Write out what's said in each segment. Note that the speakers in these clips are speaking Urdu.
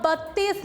32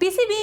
PCB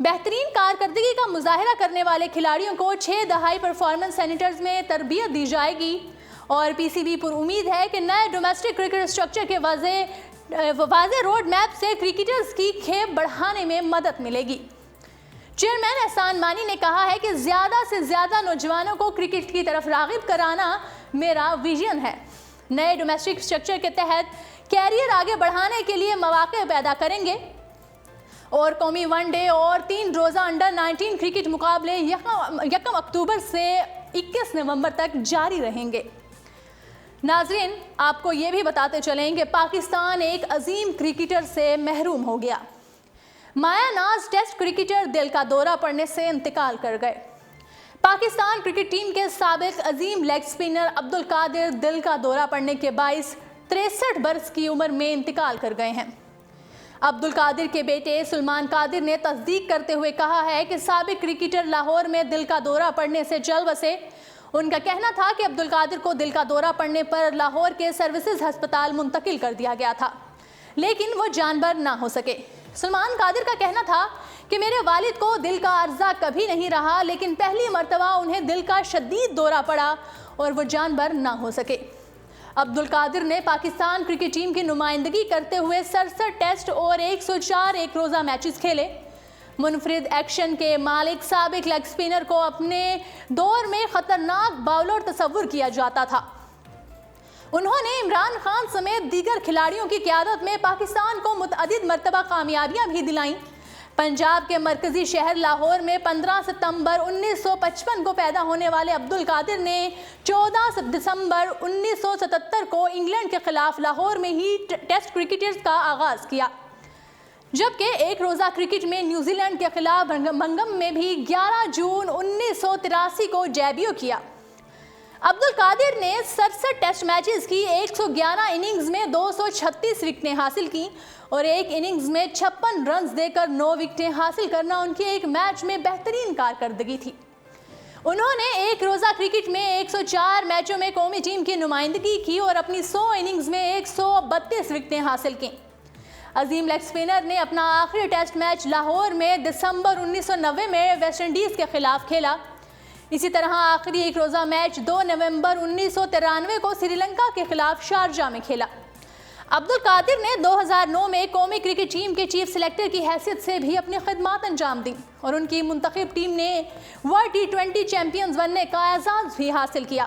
بہترین کارکردگی کا مظاہرہ کرنے والے کھلاڑیوں کو 6 دہائی پرفارمنس سینٹرز میں تربیت دی جائے گی اور پی سی بی پر امید ہے کہ نئے ڈومیسٹک کرکٹ اسٹرکچر کے واضح روڈ میپ سے کرکٹرز کی کھیپ بڑھانے میں مدد ملے گی۔ چیئرمین احسان مانی نے کہا ہے کہ زیادہ سے زیادہ نوجوانوں کو کرکٹ کی طرف راغب کرانا میرا ویژن ہے۔ نئے ڈومیسٹک اسٹرکچر کے تحت کیریئر آگے بڑھانے کے لیے مواقع پیدا کریں گے اور قومی ون ڈے اور 3 روزہ انڈر 19 کرکٹ مقابلے 1 اکتوبر سے 21 نومبر تک جاری رہیں گے۔ ناظرین، آپ کو یہ بھی بتاتے چلیں کہ پاکستان ایک عظیم کرکٹر سے محروم ہو گیا۔ مایا ناز ٹیسٹ کرکٹر دل کا دورہ پڑنے سے انتقال کر گئے۔ پاکستان کرکٹ ٹیم کے سابق عظیم لیگ اسپنر عبدالقادر دل کا دورہ پڑنے کے باعث 63 برس کی عمر میں انتقال کر گئے ہیں۔ عبدالقادر کے بیٹے سلمان قادر نے تصدیق کرتے ہوئے کہا ہے کہ سابق کرکٹر لاہور میں دل کا دورہ پڑنے سے چل بسے۔ ان کا کہنا تھا کہ عبدالقادر کو دل کا دورہ پڑنے پر لاہور کے سروسز ہسپتال منتقل کر دیا گیا تھا، لیکن وہ جان بر نہ ہو سکے۔ سلمان قادر کا کہنا تھا کہ میرے والد کو دل کا عرضہ کبھی نہیں رہا، لیکن پہلی مرتبہ انہیں دل کا شدید دورہ پڑا اور وہ جان بر نہ ہو سکے۔ عبدالقادر نے پاکستان کرکٹ ٹیم کی نمائندگی کرتے ہوئے 67 ٹیسٹ اور 104 ایک روزہ میچز کھیلے۔ منفرد ایکشن کے مالک سابق لیگ اسپنر کو اپنے دور میں خطرناک باؤلر تصور کیا جاتا تھا۔ انہوں نے عمران خان سمیت دیگر کھلاڑیوں کی قیادت میں پاکستان کو متعدد مرتبہ کامیابیاں بھی دلائیں۔ پنجاب کے مرکزی شہر لاہور میں 15 ستمبر 1955 کو پیدا ہونے والے عبدالقادر نے 14 دسمبر 1977 کو انگلینڈ کے خلاف لاہور میں ہی ٹیسٹ کرکٹرز کا آغاز کیا، جبکہ ایک روزہ کرکٹ میں نیوزی لینڈ کے خلاف برمنگھم میں بھی 11 جون 1983 کو ڈیبیو کیا۔ عبدالقادر نے 67 ٹیسٹ میچز کی 111 اننگز میں 236 وکٹیں حاصل کی اور ایک اننگز میں 56 رنز دے کر 9 وکٹیں حاصل کرنا ان کی ایک میچ میں بہترین کارکردگی تھی۔ انہوں نے ایک روزہ کرکٹ میں 104 میچوں میں قومی ٹیم کی نمائندگی کی اور اپنی 100 اننگز میں 132 وکٹیں حاصل کیں۔ عظیم لیگ اسپنر نے اپنا آخری ٹیسٹ میچ لاہور میں دسمبر 1990 میں ویسٹ انڈیز کے خلاف کھیلا۔ اسی طرح آخری ایک روزہ میچ 2 نومبر 1993 کو سری لنکا کے خلاف شارجہ میں کھیلا۔ عبدالقادر نے 2009 میں قومی کرکٹ ٹیم کے چیف سلیکٹر کی حیثیت سے بھی اپنی خدمات انجام دیں اور ان کی منتخب ٹیم نے ورلڈ T20 چیمپئنز بننے کا اعزاز بھی حاصل کیا۔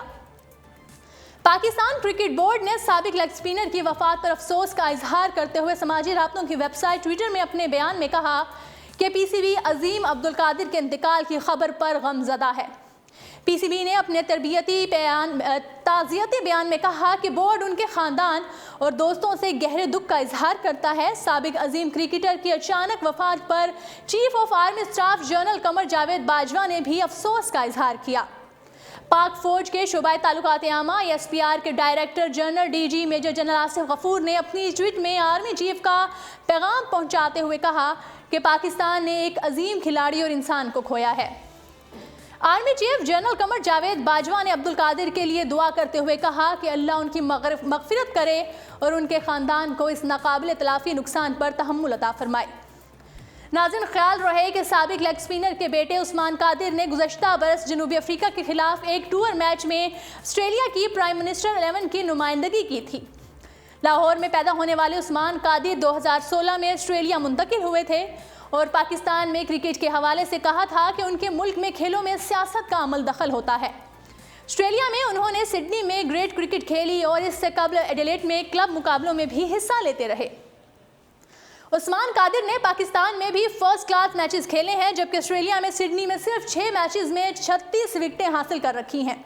پاکستان کرکٹ بورڈ نے سابق لیگ اسپنر کی وفات پر افسوس کا اظہار کرتے ہوئے سماجی رابطوں کی ویب سائٹ ٹویٹر میں اپنے بیان میں کہا کہ پی سی بی عظیم عبدالقادر کے انتقال کی خبر پر غمزدہ ہے۔ پی سی بی نے اپنے تعزیتی بیان میں کہا کہ بورڈ ان کے خاندان اور دوستوں سے گہرے دکھ کا اظہار کرتا ہے۔ سابق عظیم کرکٹر کی اچانک وفات پر chief of army staff general Qamar Javed Bajwa نے بھی افسوس کا اظہار کیا۔ پاک فوج کے شعبہ تعلقات عامہ SPR کے director general DG major general Asif Ghafoor نے اپنی ٹویٹ میں آرمی چیف کا پیغام پہنچاتے ہوئے کہا کہ پاکستان نے ایک عظیم کھلاڑی اور انسان کو کھویا ہے۔ Army chief general Qamar Javed Bajwa نے عبدالقادر کے لیے دعا کرتے ہوئے کہا کہ اللہ ان کی مغفرت کرے اور ان کے خاندان کو اس ناقابل تلافی نقصان پر تحمل عطا فرمائے۔ ناظرین، خیال رہے کہ سابق لیگ اسپنر کے بیٹے عثمان قادر نے گزشتہ برس جنوبی افریقہ کے خلاف ایک ٹور میچ میں آسٹریلیا کی پرائم منسٹر 11 کی نمائندگی کی تھی۔ لاہور میں پیدا ہونے والے عثمان قادر 2016 میں آسٹریلیا منتقل ہوئے تھے اور پاکستان میں کرکٹ کے حوالے سے کہا تھا کہ ان کے ملک میں کھیلوں میں سیاست کا عمل دخل ہوتا ہے۔ آسٹریلیا میں انہوں نے سڈنی میں گریڈ کرکٹ کھیلی اور اس سے قبل ایڈیلیڈ میں کلب مقابلوں میں بھی حصہ لیتے رہے۔ عثمان قادر نے پاکستان میں بھی فرسٹ کلاس میچز کھیلے ہیں، جبکہ آسٹریلیا میں سڈنی میں صرف 6 میچز میں 36 وکٹیں حاصل کر رکھی ہیں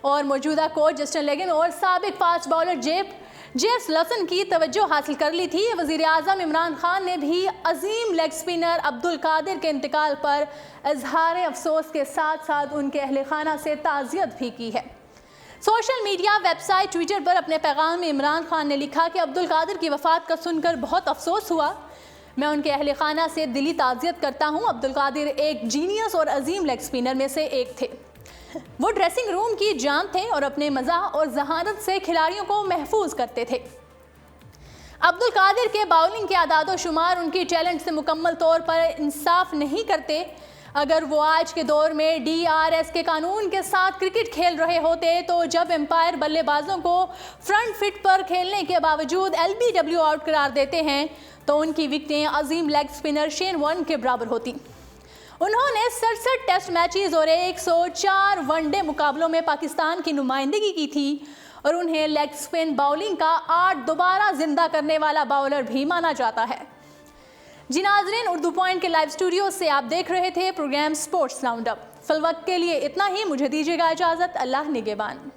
اور موجودہ کوچ جسٹن لیگن اور سابق فاسٹ باؤلر جیف لسن کی توجہ حاصل کر لی تھی۔ وزیر اعظم عمران خان نے بھی عظیم لیگ اسپنر عبدالقادر کے انتقال پر اظہار افسوس کے ساتھ ساتھ ان کے اہل خانہ سے تعزیت بھی کی ہے۔ Social media website Twitter پر اپنے پیغام میں عمران خان نے لکھا کہ عبدالقادر کی وفات کا سن کر بہت افسوس ہوا۔ میں ان کے اہل خانہ سے دلی تعزیت کرتا ہوں۔ عبدالقادر ایک جینیس اور عظیم لیگ اسپنر میں سے ایک تھے۔ وہ ڈریسنگ روم کی جان تھے اور اپنے مزاح اور ذہانت سے کھلاڑیوں کو محفوظ کرتے تھے۔ عبد القادر کے باؤلنگ کے اعداد و شمار ان کی ٹیلنٹ سے مکمل طور پر انصاف نہیں کرتے۔ اگر وہ آج کے دور میں DRS کے قانون کے ساتھ کرکٹ کھیل رہے ہوتے تو جب امپائر بلے بازوں کو فرنٹ فٹ پر کھیلنے کے باوجود LBW آؤٹ قرار دیتے ہیں تو ان کی وکٹیں عظیم لیگ سپنر شین وارن کے برابر ہوتی۔ انہوں نے 67 ٹیسٹ میچز اور 104 ون ڈے مقابلوں میں پاکستان کی نمائندگی کی تھی اور انہیں لیگ سپن باؤلنگ کا 8 دوبارہ زندہ کرنے والا باؤلر بھی مانا جاتا ہے۔ جی ناظرین، اردو پوائنٹ کے لائیو اسٹوڈیو سے آپ دیکھ رہے تھے پروگرام سپورٹس راؤنڈ اپ۔ فی الوقت کے لیے اتنا ہی، مجھے دیجیے گا اجازت، اللہ نگہبان۔